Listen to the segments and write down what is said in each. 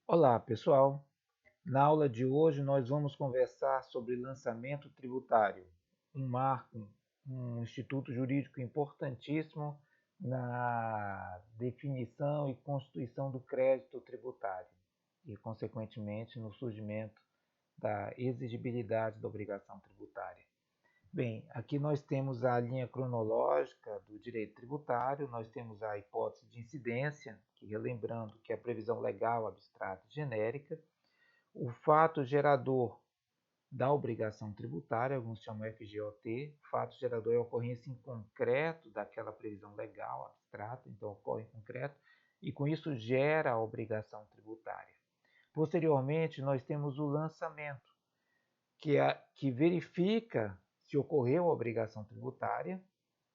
Olá, pessoal. Na aula de hoje nós vamos conversar sobre lançamento tributário, um marco, um instituto jurídico importantíssimo na definição e constituição do crédito tributário e, consequentemente, no surgimento da exigibilidade da obrigação tributária. Bem, aqui nós temos a linha cronológica do direito tributário, nós temos a hipótese de incidência, que relembrando que é a previsão legal abstrata e genérica, o fato gerador da obrigação tributária, alguns chamam FGOT, fato gerador é a ocorrência em concreto daquela previsão legal abstrata, então ocorre em concreto, e com isso gera a obrigação tributária. Posteriormente, nós temos o lançamento, que verifica se ocorreu a obrigação tributária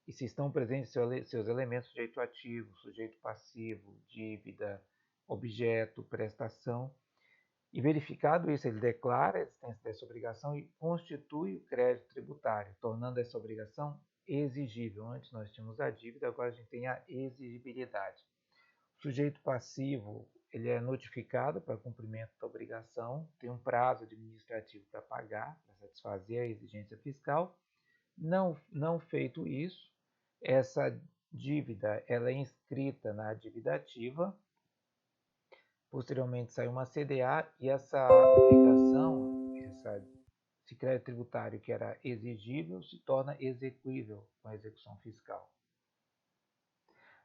e se estão presentes seus elementos sujeito ativo, sujeito passivo, dívida, objeto, prestação. E verificado isso, ele declara a existência dessa obrigação e constitui o crédito tributário, tornando essa obrigação exigível. Antes nós tínhamos a dívida, agora a gente tem a exigibilidade. O sujeito passivo, ele é notificado para cumprimento da obrigação, tem um prazo administrativo para pagar, para satisfazer a exigência fiscal. Não feito isso, essa dívida ela é inscrita na dívida ativa. Posteriormente sai uma CDA e essa obrigação, esse crédito tributário que era exigível, se torna exequível com a execução fiscal.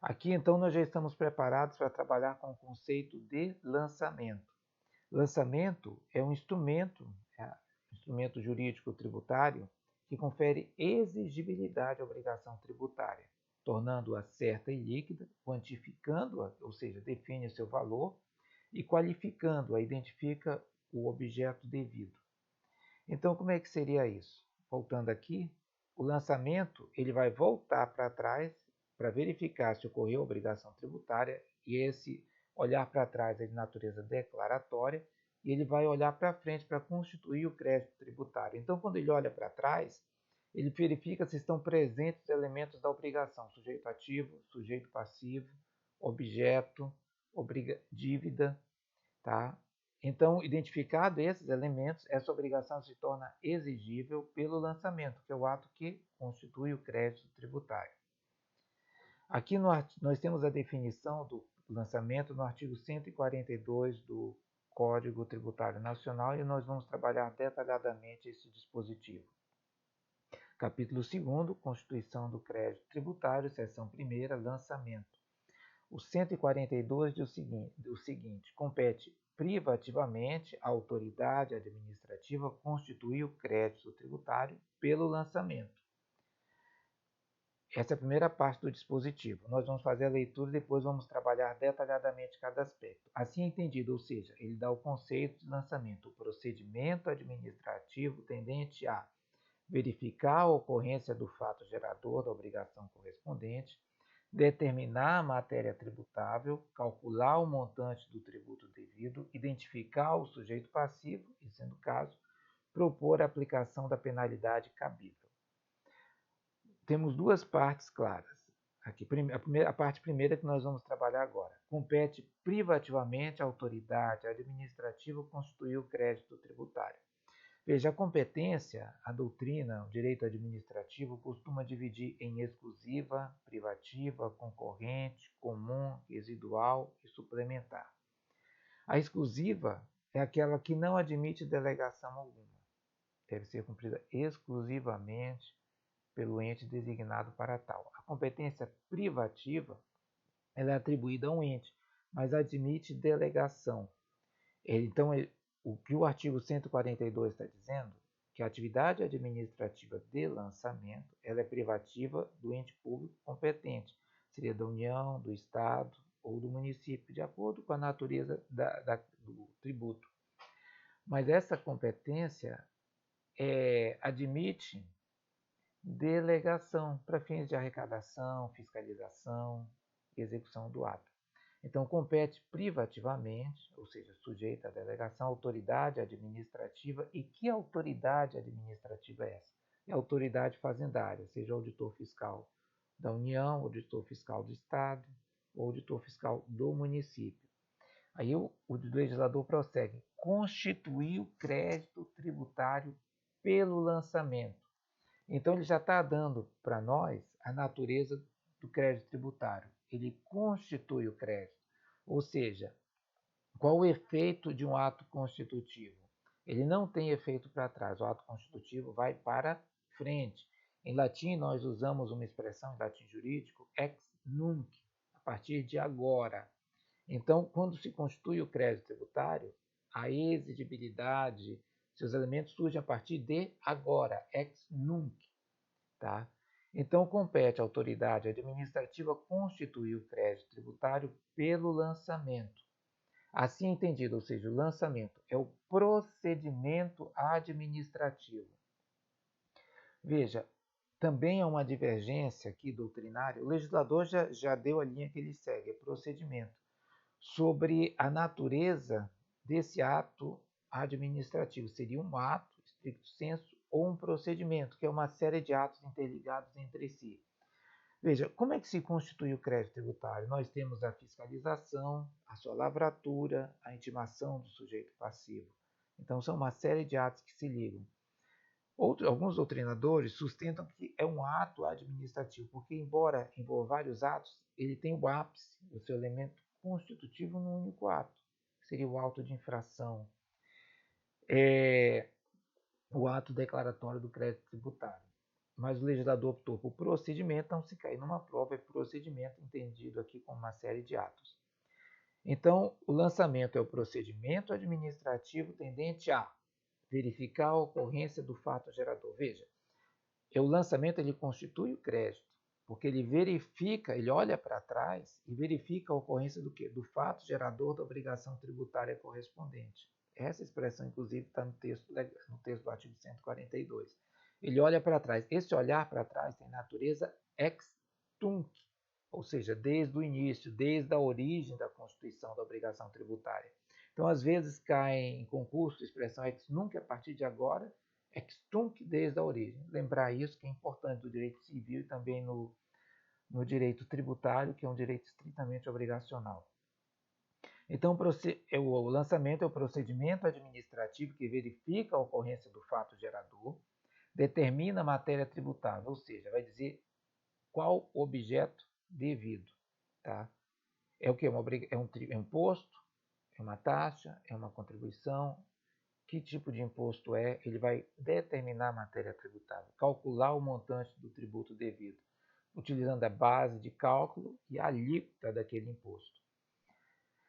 Aqui então nós já estamos preparados para trabalhar com o conceito de lançamento. Lançamento é um instrumento jurídico tributário que confere exigibilidade à obrigação tributária, tornando-a certa e líquida, quantificando-a, ou seja, define o seu valor, e qualificando-a, identifica o objeto devido. Então, como é que seria isso? Voltando aqui, o lançamento ele vai voltar para trás para verificar se ocorreu obrigação tributária, e esse olhar para trás é de natureza declaratória, e ele vai olhar para frente para constituir o crédito tributário. Então, quando ele olha para trás, ele verifica se estão presentes os elementos da obrigação, sujeito ativo, sujeito passivo, objeto, dívida, tá? Então, identificados esses elementos, essa obrigação se torna exigível pelo lançamento, que é o ato que constitui o crédito tributário. Aqui nós temos a definição do lançamento no artigo 142 do Código Tributário Nacional e nós vamos trabalhar detalhadamente esse dispositivo. Capítulo 2º, Constituição do Crédito Tributário, seção 1ª, lançamento. O 142 diz o seguinte: compete privativamente à autoridade administrativa constituir o crédito tributário pelo lançamento. Essa é a primeira parte do dispositivo. Nós vamos fazer a leitura e depois vamos trabalhar detalhadamente cada aspecto. Assim entendido, ou seja, ele dá o conceito de lançamento, o procedimento administrativo tendente a verificar a ocorrência do fato gerador da obrigação correspondente, determinar a matéria tributável, calcular o montante do tributo devido, identificar o sujeito passivo e, sendo o caso, propor a aplicação da penalidade cabível. Temos duas partes claras. Aqui, a parte primeira que nós vamos trabalhar agora. Compete privativamente à autoridade administrativa constituir o crédito tributário. Veja, a competência, a doutrina, o direito administrativo costuma dividir em exclusiva, privativa, concorrente, comum, residual e suplementar. A exclusiva é aquela que não admite delegação alguma. Deve ser cumprida exclusivamente pelo ente designado para tal. A competência privativa ela é atribuída a um ente, mas admite delegação. Então, o que o artigo 142 está dizendo, que a atividade administrativa de lançamento ela é privativa do ente público competente, seria da União, do Estado ou do município, de acordo com a natureza do tributo. Mas essa competência admite delegação para fins de arrecadação, fiscalização e execução do ato. Então, compete privativamente, ou seja, sujeita à delegação, autoridade administrativa. E que autoridade administrativa é essa? É a autoridade fazendária, seja auditor fiscal da União, auditor fiscal do Estado ou auditor fiscal do município. Aí o legislador prossegue: constituir o crédito tributário pelo lançamento. Então, ele já está dando para nós a natureza do crédito tributário. Ele constitui o crédito. Ou seja, qual o efeito de um ato constitutivo? Ele não tem efeito para trás. O ato constitutivo vai para frente. Em latim, nós usamos uma expressão em latim jurídico, ex nunc, a partir de agora. Então, quando se constitui o crédito tributário, a exigibilidade, seus elementos surgem a partir de agora, ex nunc. Tá? Então, compete à autoridade administrativa constituir o crédito tributário pelo lançamento. Assim entendido, ou seja, o lançamento é o procedimento administrativo. Veja, também há uma divergência aqui doutrinária, o legislador já deu a linha que ele segue, é procedimento, sobre a natureza desse ato administrativo. Seria um ato, stricto sensu, ou um procedimento, que é uma série de atos interligados entre si. Veja, como é que se constitui o crédito tributário? Nós temos a fiscalização, a sua lavratura, a intimação do sujeito passivo. Então, são uma série de atos que se ligam. Alguns doutrinadores sustentam que é um ato administrativo, porque, embora envolva vários atos, ele tem o ápice, o seu elemento constitutivo num único ato, que seria o auto de infração, o ato declaratório do crédito tributário. Mas o legislador optou por procedimento, então, se cair numa prova, é procedimento entendido aqui como uma série de atos. Então, o lançamento é o procedimento administrativo tendente a verificar a ocorrência do fato gerador. Veja, o lançamento ele constitui o crédito, porque ele verifica, ele olha para trás e verifica a ocorrência do quê? Do fato gerador da obrigação tributária correspondente. Essa expressão, inclusive, está no texto do artigo 142. Ele olha para trás. Esse olhar para trás tem natureza ex tunc, ou seja, desde o início, desde a origem da constituição da obrigação tributária. Então, às vezes, cai em concurso a expressão ex nunc a partir de agora, ex tunc desde a origem. Lembrar isso que é importante do direito civil e também no direito tributário, que é um direito estritamente obrigacional. Então, o lançamento é o procedimento administrativo que verifica a ocorrência do fato gerador, determina a matéria tributável, ou seja, vai dizer qual objeto devido. Tá? É o que? É um imposto? É uma taxa? É uma contribuição? Que tipo de imposto é? Ele vai determinar a matéria tributável, calcular o montante do tributo devido, utilizando a base de cálculo e a alíquota daquele imposto.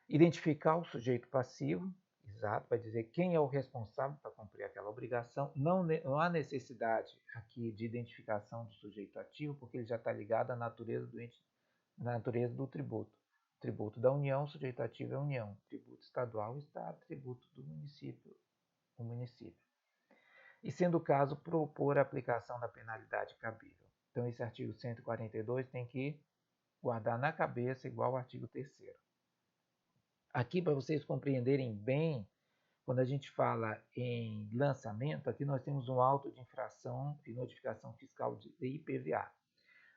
Identificar o sujeito passivo, exato, vai dizer quem é o responsável para cumprir aquela obrigação. Não há necessidade aqui de identificação do sujeito ativo, porque ele já está ligado à natureza do tributo. Tributo da União, sujeito ativo é a União. Tributo estadual, o Estado. Tributo do município, o município. E, sendo o caso, propor a aplicação da penalidade cabível. Então, esse artigo 142 tem que guardar na cabeça igual ao artigo 3º. Aqui, para vocês compreenderem bem, quando a gente fala em lançamento, aqui nós temos um auto de infração e notificação fiscal de IPVA.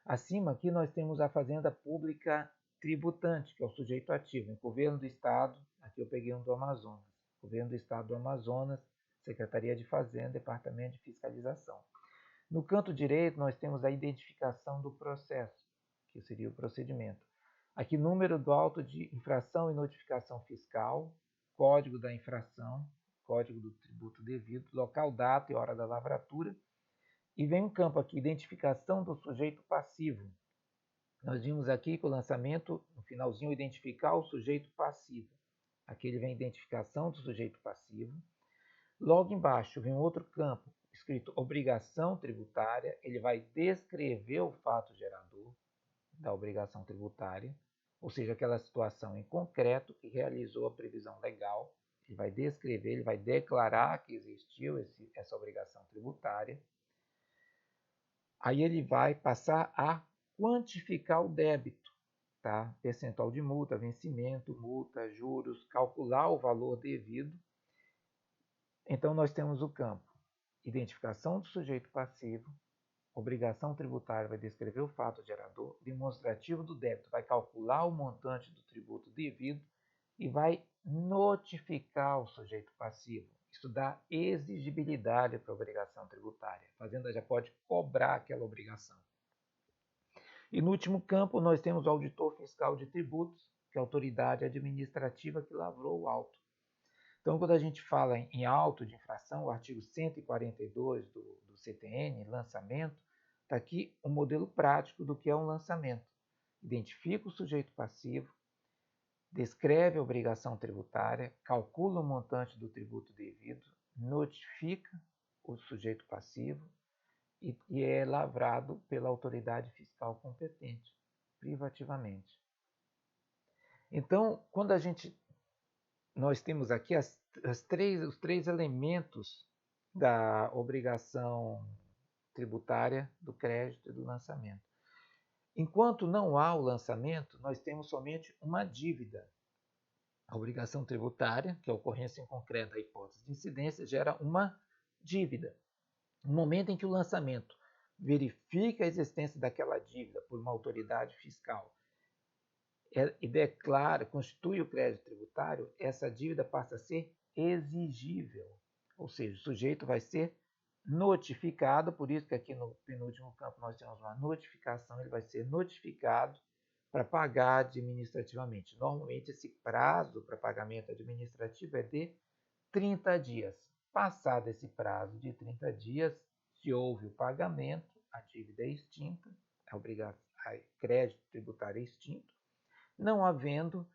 Acima aqui nós temos a Fazenda Pública Tributante, que é o sujeito ativo, em governo do Estado, aqui eu peguei um do Amazonas, governo do Estado do Amazonas, Secretaria de Fazenda, Departamento de Fiscalização. No canto direito nós temos a identificação do processo, que seria o procedimento. Aqui número do auto de infração e notificação fiscal, código da infração, código do tributo devido, local, data e hora da lavratura. E vem um campo aqui, identificação do sujeito passivo. Nós vimos aqui que o lançamento, no finalzinho, identificar o sujeito passivo. Aqui ele vem identificação do sujeito passivo. Logo embaixo vem outro campo, escrito obrigação tributária. Ele vai descrever o fato gerador da obrigação tributária, ou seja, aquela situação em concreto que realizou a previsão legal. Ele vai descrever, ele vai declarar que existiu essa obrigação tributária. Aí ele vai passar a quantificar o débito, tá? Percentual de multa, vencimento, multa, juros, calcular o valor devido. Então, nós temos o campo identificação do sujeito passivo, obrigação tributária vai descrever o fato gerador, demonstrativo do débito vai calcular o montante do tributo devido e vai notificar o sujeito passivo. Isso dá exigibilidade para a obrigação tributária. A Fazenda já pode cobrar aquela obrigação. E no último campo, nós temos o auditor fiscal de tributos, que é a autoridade administrativa que lavrou o auto. Então, quando a gente fala em auto de infração, o artigo 142 do CTN, lançamento, está aqui um modelo prático do que é um lançamento. Identifica o sujeito passivo, descreve a obrigação tributária, calcula o montante do tributo devido, notifica o sujeito passivo e é lavrado pela autoridade fiscal competente, privativamente. Então, quando nós temos aqui os três elementos da obrigação tributária, do crédito e do lançamento. Enquanto não há o lançamento, nós temos somente uma dívida. A obrigação tributária, que é a ocorrência em concreto da hipótese de incidência, gera uma dívida. No momento em que o lançamento verifica a existência daquela dívida por uma autoridade fiscal e declara, constitui o crédito tributário, essa dívida passa a ser exigível. Ou seja, o sujeito vai ser notificado, por isso que aqui no penúltimo campo nós temos uma notificação, ele vai ser notificado para pagar administrativamente. Normalmente esse prazo para pagamento administrativo é de 30 dias. Passado esse prazo de 30 dias, se houve o pagamento, a dívida é extinta, a crédito tributário é extinto. Não havendo,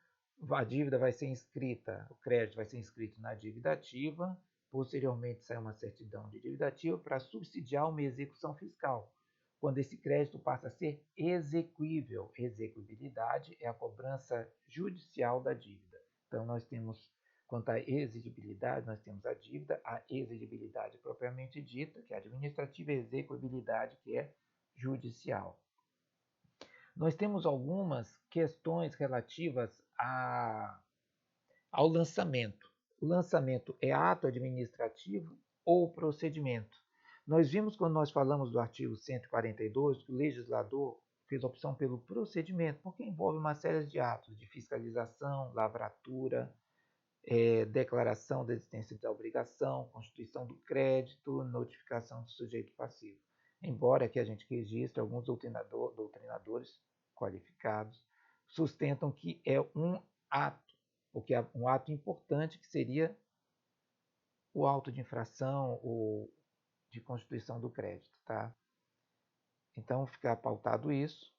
a dívida vai ser inscrita, o crédito vai ser inscrito na dívida ativa, posteriormente sai uma certidão de dívida ativa para subsidiar uma execução fiscal, quando esse crédito passa a ser exequível. Execuibilidade é a cobrança judicial da dívida. Então, nós temos, quanto à exigibilidade, nós temos a dívida, a exigibilidade propriamente dita, que é administrativa, e a execuibilidade, que é judicial. Nós temos algumas questões relativas ao lançamento. O lançamento é ato administrativo ou procedimento? Nós vimos quando nós falamos do artigo 142 que o legislador fez opção pelo procedimento, porque envolve uma série de atos de fiscalização, lavratura, declaração da existência da obrigação, constituição do crédito, notificação do sujeito passivo. Embora que a gente registre, alguns doutrinadores qualificados sustentam que é um ato, porque é um ato importante que seria o auto de infração ou de constituição do crédito, tá? Então, fica pautado isso.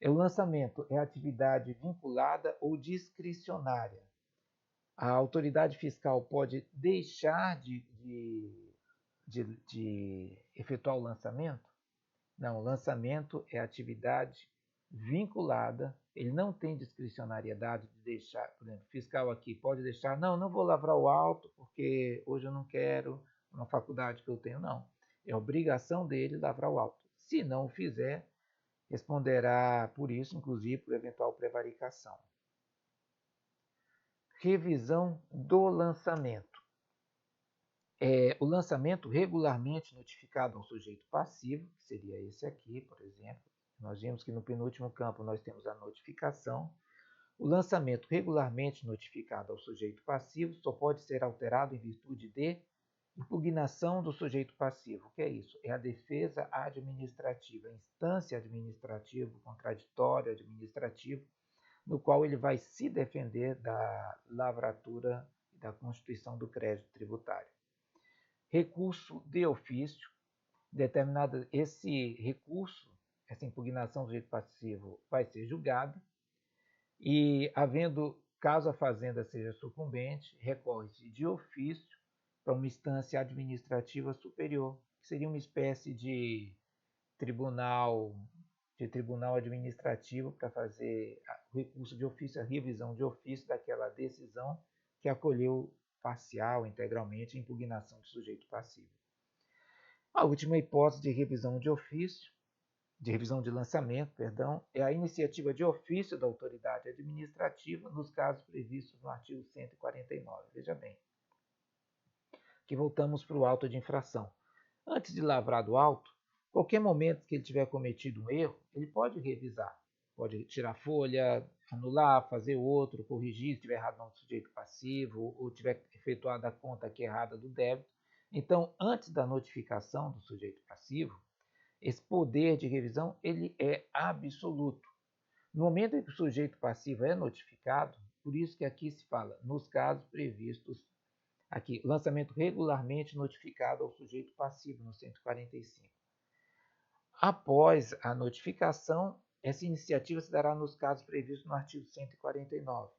O lançamento é atividade vinculada ou discricionária. A autoridade fiscal pode deixar de efetuar o lançamento? Não, o lançamento é atividade vinculada, ele não tem discricionariedade de deixar, por exemplo, fiscal aqui pode deixar, não vou lavrar o auto porque hoje eu não quero, uma faculdade que eu tenho, não. É obrigação dele lavrar o auto. Se não o fizer, responderá por isso, inclusive por eventual prevaricação. Revisão do lançamento. O lançamento regularmente notificado ao sujeito passivo, que seria esse aqui, por exemplo. Nós vimos que no penúltimo campo nós temos a notificação. O lançamento regularmente notificado ao sujeito passivo só pode ser alterado em virtude de impugnação do sujeito passivo. O que é isso? É a defesa administrativa, a instância administrativa, contraditório administrativo, no qual ele vai se defender da lavratura e da constituição do crédito tributário. Recurso de ofício, determinado esse recurso, essa impugnação do sujeito passivo vai ser julgada e, havendo, caso a fazenda seja sucumbente, recorre-se de ofício para uma instância administrativa superior, que seria uma espécie de tribunal administrativo para fazer o recurso de ofício, a revisão de ofício daquela decisão que acolheu parcial, integralmente, a impugnação do sujeito passivo. A última hipótese de revisão de ofício, de revisão de lançamento, é a iniciativa de ofício da autoridade administrativa nos casos previstos no artigo 149. Veja bem, que voltamos para o auto de infração. Antes de lavrar do auto, qualquer momento que ele tiver cometido um erro, ele pode revisar. pode tirar folha, anular, fazer outro, corrigir se tiver errado no sujeito passivo ou tiver efetuado a conta aqui errada do débito. Então, antes da notificação do sujeito passivo, esse poder de revisão ele é absoluto. No momento em que o sujeito passivo é notificado, por isso que aqui se fala, nos casos previstos aqui, lançamento regularmente notificado ao sujeito passivo no 145. Após a notificação, essa iniciativa se dará nos casos previstos no artigo 149.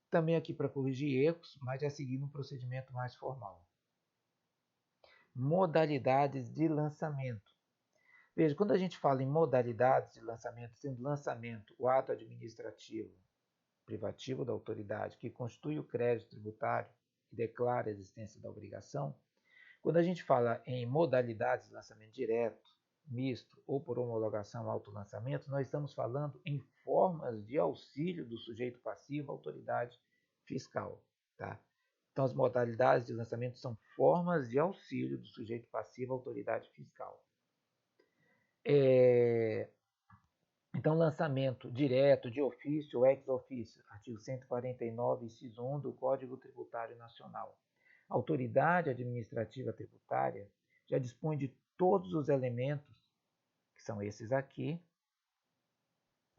Também aqui para corrigir erros, mas já seguindo um procedimento mais formal. Modalidades de lançamento. Veja, quando a gente fala em modalidades de lançamento, sendo lançamento o ato administrativo privativo da autoridade que constitui o crédito tributário e declara a existência da obrigação, quando a gente fala em modalidades de lançamento direto, misto ou por homologação autolançamento, nós estamos falando em formas de auxílio do sujeito passivo à autoridade fiscal. Tá? Então, as modalidades de lançamento são formas de auxílio do sujeito passivo à autoridade fiscal. Então, lançamento direto, de ofício ou ex ofício, artigo 149, inciso 1 do Código Tributário Nacional. A autoridade administrativa tributária já dispõe de todos os elementos, que são esses aqui,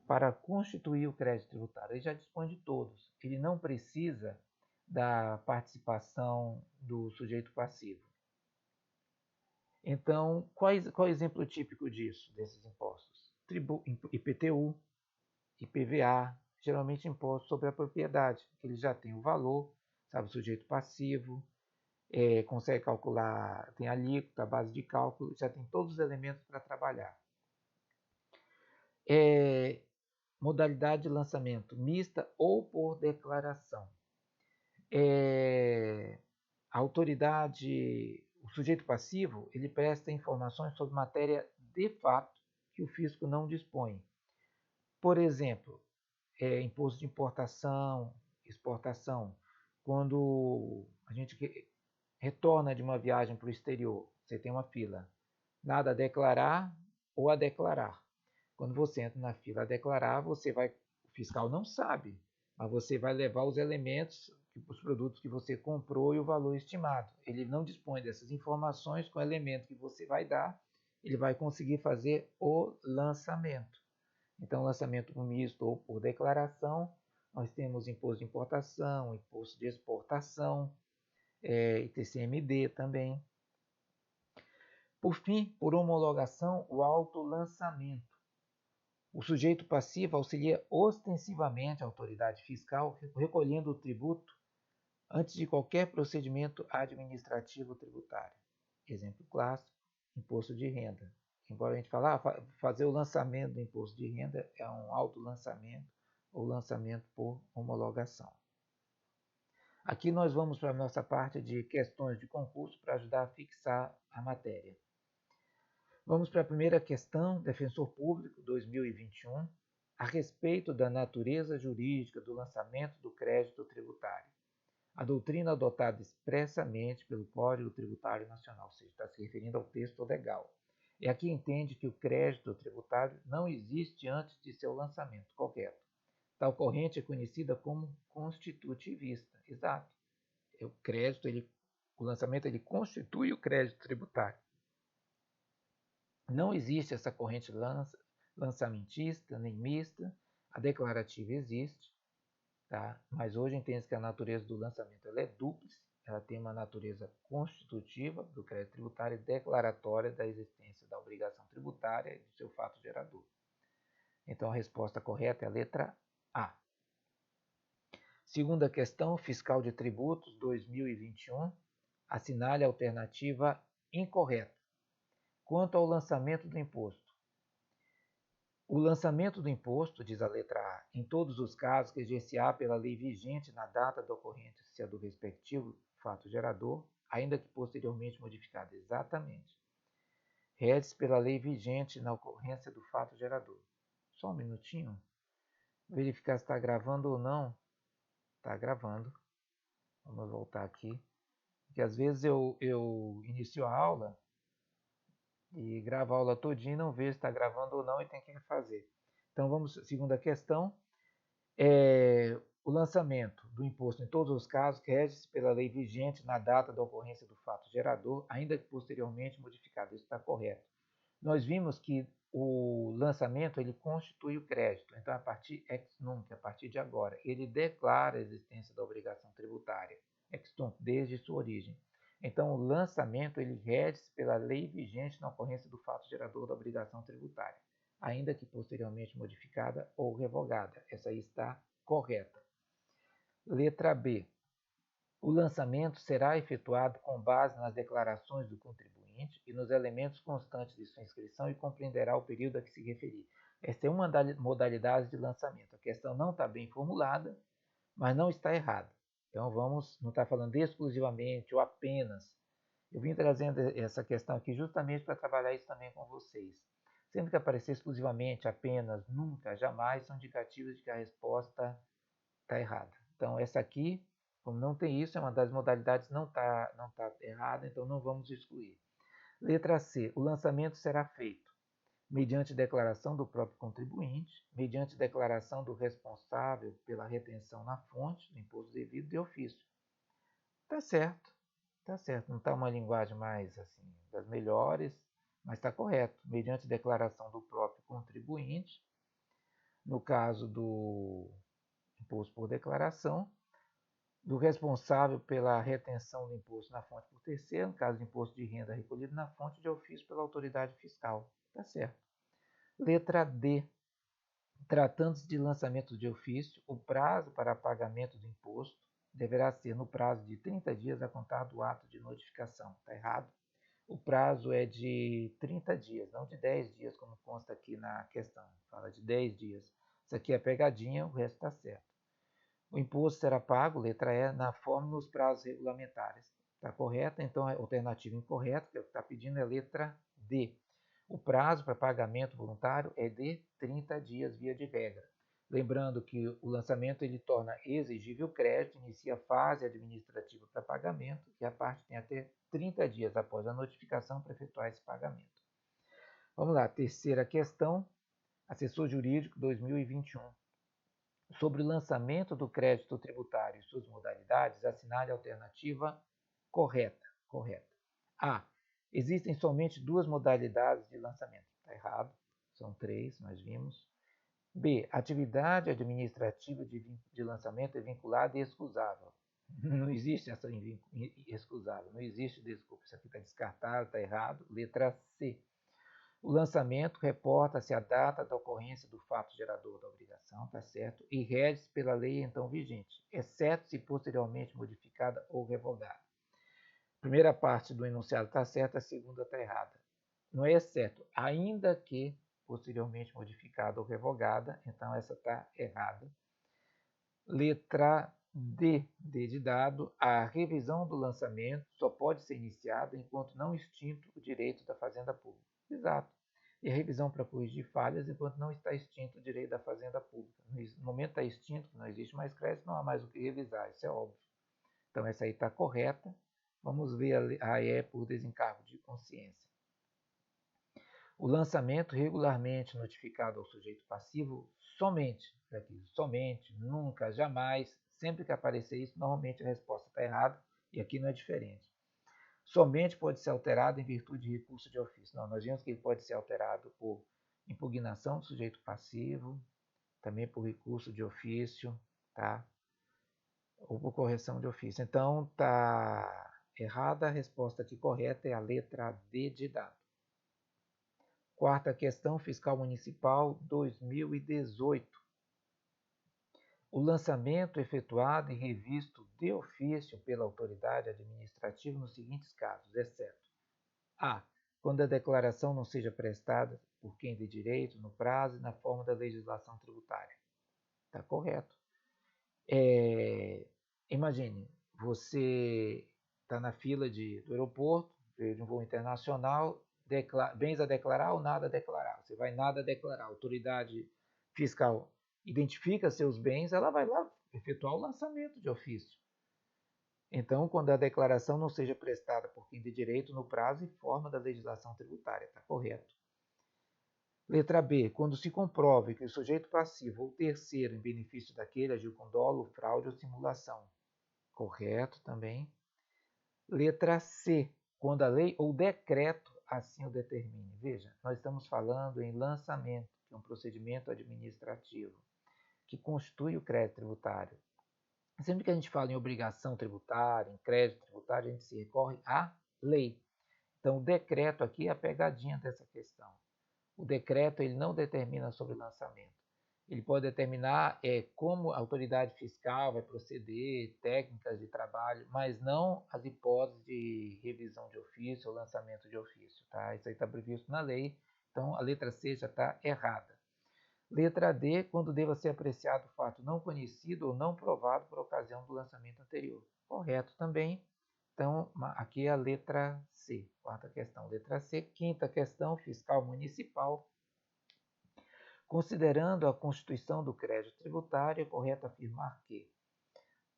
para constituir o crédito tributário. Ele já dispõe de todos. Ele não precisa da participação do sujeito passivo. Então, qual é o exemplo típico disso, desses impostos? IPTU, IPVA, geralmente imposto sobre a propriedade, que ele já tem o valor, sabe, o sujeito passivo, consegue calcular, tem alíquota, a base de cálculo, já tem todos os elementos para trabalhar. Modalidade de lançamento mista ou por declaração. A autoridade, o sujeito passivo, ele presta informações sobre matéria de fato que o fisco não dispõe. Por exemplo, imposto de importação, exportação. Quando a gente retorna de uma viagem para o exterior, você tem uma fila. Nada a declarar ou a declarar. Quando você entra na fila a declarar, o fiscal não sabe, mas você vai levar os elementos, os produtos que você comprou e o valor estimado. Ele não dispõe dessas informações, com o elemento que você vai dar, ele vai conseguir fazer o lançamento. Então, lançamento por misto ou por declaração, nós temos imposto de importação, imposto de exportação, ITCMD também. Por fim, por homologação, o autolançamento. O sujeito passivo auxilia ostensivamente a autoridade fiscal, recolhendo o tributo antes de qualquer procedimento administrativo tributário. Exemplo clássico, imposto de renda. Embora a gente fale, fazer o lançamento do imposto de renda é um autolançamento ou lançamento por homologação. Aqui nós vamos para a nossa parte de questões de concurso para ajudar a fixar a matéria. Vamos para a primeira questão, Defensor Público 2021, a respeito da natureza jurídica do lançamento do crédito tributário. A doutrina adotada expressamente pelo Código Tributário Nacional, ou seja, está se referindo ao texto legal. E aqui entende que o crédito tributário não existe antes de seu lançamento, correto. Tal corrente é conhecida como constitutivista, exato. O lançamento ele constitui o crédito tributário. Não existe essa corrente lançamentista nem mista, a declarativa existe, tá? Mas hoje entende que a natureza do lançamento ela é dúplice, ela tem uma natureza constitutiva do crédito tributário e declaratória da existência da obrigação tributária e do seu fato gerador. Então a resposta correta é a letra A. Segunda questão, fiscal de tributos 2021, assinale a alternativa incorreta. Quanto ao lançamento do imposto. O lançamento do imposto, diz a letra A, em todos os casos que reger-se-á pela lei vigente na data da ocorrência do respectivo fato gerador, ainda que posteriormente modificado. Exatamente. Rege-se pela lei vigente na ocorrência do fato gerador. Só um minutinho. Verificar se está gravando ou não. Está gravando. Vamos voltar aqui. Porque às vezes eu inicio a aula e gravo a aula todinha e não vejo se está gravando ou não e tem que refazer. Então, segunda questão, o lançamento do imposto em todos os casos rege-se pela lei vigente na data da ocorrência do fato gerador, ainda que posteriormente modificado. Isso está correto. Nós vimos que o lançamento ele constitui o crédito. Então, a partir ex nunc, a partir de agora, ele declara a existência da obrigação tributária ex tunc, desde sua origem. Então, o lançamento ele rege-se pela lei vigente na ocorrência do fato gerador da obrigação tributária, ainda que posteriormente modificada ou revogada. Essa aí está correta. Letra B. O lançamento será efetuado com base nas declarações do contribuinte e nos elementos constantes de sua inscrição e compreenderá o período a que se referir. Esta é uma modalidade de lançamento. A questão não está bem formulada, mas não está errada. Então não está falando exclusivamente ou apenas. Eu vim trazendo essa questão aqui justamente para trabalhar isso também com vocês. Sempre que aparecer exclusivamente, apenas, nunca, jamais, são indicativos de que a resposta está errada. Então, essa aqui, como não tem isso, é uma das modalidades não tá errada, então não vamos excluir. Letra C. O lançamento será feito mediante declaração do próprio contribuinte, mediante declaração do responsável pela retenção na fonte do imposto devido de ofício. Tá certo. Não está uma linguagem mais assim das melhores, mas está correto. Mediante declaração do próprio contribuinte, no caso do imposto por declaração, do responsável pela retenção do imposto na fonte por terceiro, no caso de imposto de renda recolhido na fonte de ofício pela autoridade fiscal. Tá certo. Letra D. Tratando-se de lançamento de ofício, o prazo para pagamento do imposto deverá ser no prazo de 30 dias a contar do ato de notificação. Está errado. O prazo é de 30 dias, não de 10 dias, como consta aqui na questão. Fala de 10 dias. Isso aqui é pegadinha, o resto está certo. O imposto será pago, letra E, na forma e nos prazos regulamentares. Está correta? Então, a alternativa incorreta, que é o que está pedindo, é letra D. O prazo para pagamento voluntário é de 30 dias, via de regra. Lembrando que o lançamento ele torna exigível o crédito, inicia a fase administrativa para pagamento e a parte tem até 30 dias após a notificação para efetuar esse pagamento. Vamos lá, terceira questão, assessor jurídico 2021. Sobre o lançamento do crédito tributário e suas modalidades, assinale a alternativa correta. A. Existem somente duas modalidades de lançamento. Está errado. São três, nós vimos. B. Atividade administrativa de lançamento é vinculada e excusável. Não existe essa excusável. Não existe, desculpa. Isso aqui está descartado, está errado. Letra C. O lançamento reporta-se à data da ocorrência do fato gerador da obrigação, tá certo? E rege-se pela lei então vigente, exceto se posteriormente modificada ou revogada. A primeira parte do enunciado está certa, a segunda está errada. Não é exceto, ainda que posteriormente modificada ou revogada, então essa está errada. Letra D, D de dado, a revisão do lançamento só pode ser iniciada enquanto não extinto o direito da Fazenda Pública. Exato. E a revisão para corrigir falhas enquanto não está extinto o direito da Fazenda Pública. No momento está extinto, não existe mais crédito, não há mais o que revisar, isso é óbvio. Então essa aí está correta. Vamos ver a E por desencargo de consciência. O lançamento regularmente notificado ao sujeito passivo somente, nunca, jamais, sempre que aparecer isso, normalmente a resposta está errada, e aqui não é diferente. Somente pode ser alterado em virtude de recurso de ofício. Não, nós vimos que ele pode ser alterado por impugnação do sujeito passivo, também por recurso de ofício, tá? Ou por correção de ofício. Então, tá errada, a resposta aqui correta é a letra D de dado. Quarta questão, fiscal municipal 2018. O lançamento efetuado e revisto de ofício pela autoridade administrativa nos seguintes casos, exceto A. Quando a declaração não seja prestada por quem de direito, no prazo e na forma da legislação tributária. Está correto. Imagine, você está na fila do aeroporto, de um voo internacional, bens a declarar ou nada a declarar. Você vai nada a declarar. A autoridade fiscal identifica seus bens, ela vai lá efetuar o lançamento de ofício. Então, quando a declaração não seja prestada por quem de direito no prazo e forma da legislação tributária, está correto. Letra B, quando se comprove que o sujeito passivo ou terceiro em benefício daquele agiu com dolo, fraude ou simulação. Correto também. Letra C, quando a lei ou decreto assim o determine. Veja, nós estamos falando em lançamento, que é um procedimento administrativo, que constitui o crédito tributário. Sempre que a gente fala em obrigação tributária, em crédito tributário, a gente se recorre à lei. Então, o decreto aqui é a pegadinha dessa questão. O decreto ele não determina sobre lançamento. Ele pode determinar como a autoridade fiscal vai proceder, técnicas de trabalho, mas não as hipóteses de revisão de ofício ou lançamento de ofício. Tá? Isso aí está previsto na lei, então a letra C já está errada. Letra D, quando deva ser apreciado o fato não conhecido ou não provado por ocasião do lançamento anterior. Correto também. Então, aqui é a letra C. Quarta questão, letra C. Quinta questão, fiscal municipal. Considerando a constituição do crédito tributário, é correto afirmar que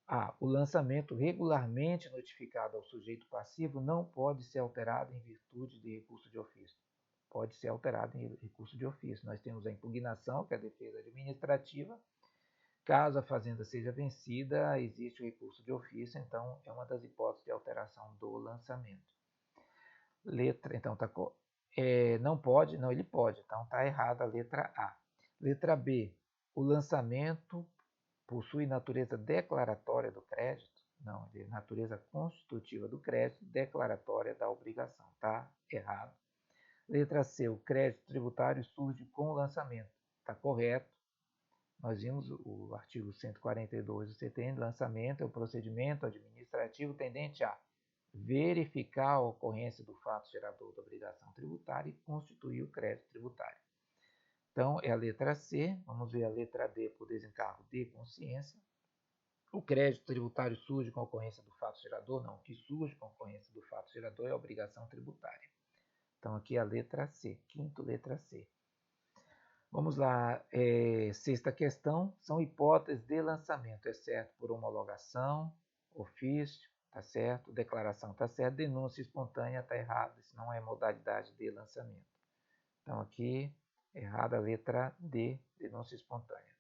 a. O lançamento regularmente notificado ao sujeito passivo não pode ser alterado em virtude de recurso de ofício. Pode ser alterado em recurso de ofício. Nós temos a impugnação, que é a defesa administrativa. Caso a fazenda seja vencida, existe o recurso de ofício, então é uma das hipóteses de alteração do lançamento. Então tá, não pode, não, ele pode, então está errada a letra A. Letra B, o lançamento possui natureza declaratória do crédito? Não, ele é natureza constitutiva do crédito, declaratória da obrigação, tá? Errado. Letra C, o crédito tributário surge com o lançamento. Está correto. Nós vimos o artigo 142 do CTN, lançamento é o procedimento administrativo tendente a verificar a ocorrência do fato gerador da obrigação tributária e constituir o crédito tributário. Então, é a letra C. Vamos ver a letra D por desencargo de consciência. O crédito tributário surge com a ocorrência do fato gerador? Não, o que surge com a ocorrência do fato gerador é a obrigação tributária. Então, aqui é a letra C, quinto letra C. Vamos lá, sexta questão, são hipóteses de lançamento, exceto por homologação, ofício, tá certo, declaração, tá certo, denúncia espontânea, tá errado, isso não é modalidade de lançamento. Então, aqui, errada a letra D, denúncia espontânea.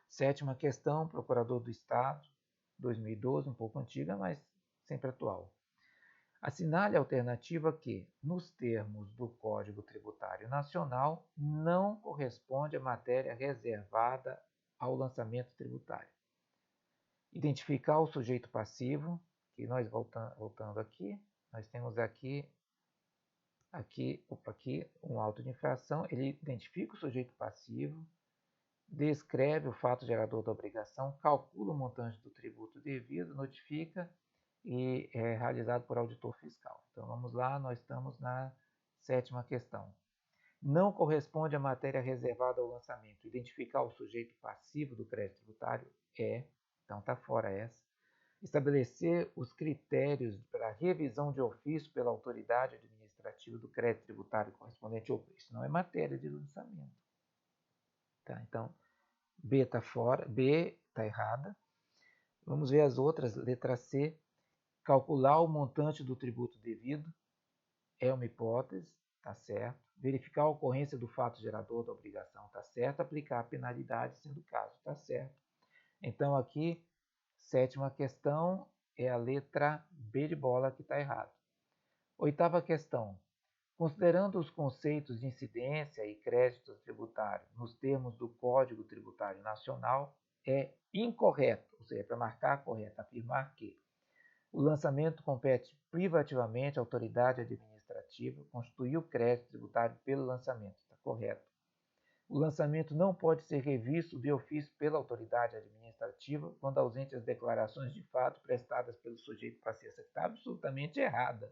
Sétima questão, Procurador do Estado, 2012, um pouco antiga, mas sempre atual. Assinale a alternativa que, nos termos do Código Tributário Nacional, não corresponde à matéria reservada ao lançamento tributário. Identificar o sujeito passivo, que nós voltando aqui, nós temos aqui um auto de infração, ele identifica o sujeito passivo, descreve o fato gerador da obrigação, calcula o montante do tributo devido, notifica e é realizado por auditor fiscal. Então vamos lá, nós estamos na sétima questão. Não corresponde à matéria reservada ao lançamento. Identificar o sujeito passivo do crédito tributário? Então está fora essa. Estabelecer os critérios para a revisão de ofício pela autoridade administrativa do crédito tributário correspondente ao ofício. Não é matéria de lançamento. Tá, então, B está fora, B está errada. Vamos ver as outras, letra C. Calcular o montante do tributo devido é uma hipótese, tá certo. Verificar a ocorrência do fato gerador da obrigação, tá certo. Aplicar a penalidade, sendo o caso, tá certo. Então, aqui, sétima questão é a letra B de bola que está errado. Oitava questão. Considerando os conceitos de incidência e crédito tributário nos termos do Código Tributário Nacional, é incorreto, ou seja, para marcar correto, afirmar que o lançamento compete privativamente à autoridade administrativa, constituir o crédito tributário pelo lançamento. Está correto. O lançamento não pode ser revisto de ofício pela autoridade administrativa quando ausente as declarações de fato prestadas pelo sujeito passivo. Essa está absolutamente errada.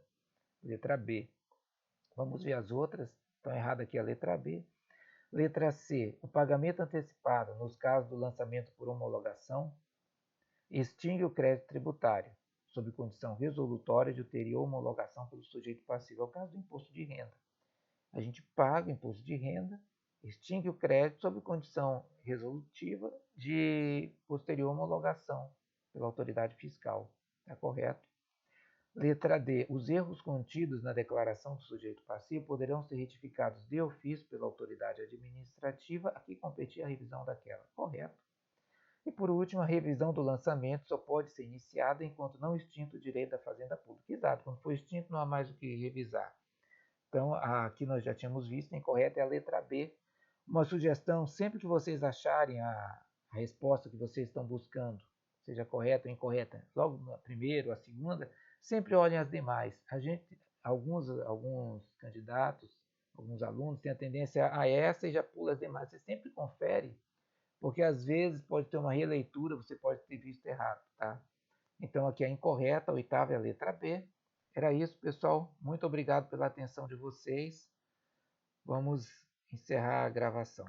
Letra B. Vamos ver as outras. Estão erradas aqui a letra B. Letra C. O pagamento antecipado, nos casos do lançamento por homologação, extingue o crédito tributário, sob condição resolutória de ulterior homologação pelo sujeito passivo. É o caso do imposto de renda. A gente paga o imposto de renda, extingue o crédito sob condição resolutiva de posterior homologação pela autoridade fiscal. Está correto? Letra D. Os erros contidos na declaração do sujeito passivo poderão ser retificados de ofício pela autoridade administrativa a que competir a revisão daquela. Correto. E por último, a revisão do lançamento só pode ser iniciada enquanto não extinto o direito da Fazenda Pública. Exato, quando for extinto não há mais o que revisar. Então, aqui nós já tínhamos visto, a incorreta é a letra B. Uma sugestão, sempre que vocês acharem a resposta que vocês estão buscando, seja correta ou incorreta, logo na primeira ou a segunda, sempre olhem as demais. Alguns candidatos, alguns alunos têm a tendência a essa e já pula as demais. Você sempre confere, porque às vezes pode ter uma releitura, você pode ter visto errado, tá? Então aqui é incorreta, a oitava é a letra B. Era isso, pessoal. Muito obrigado pela atenção de vocês. Vamos encerrar a gravação.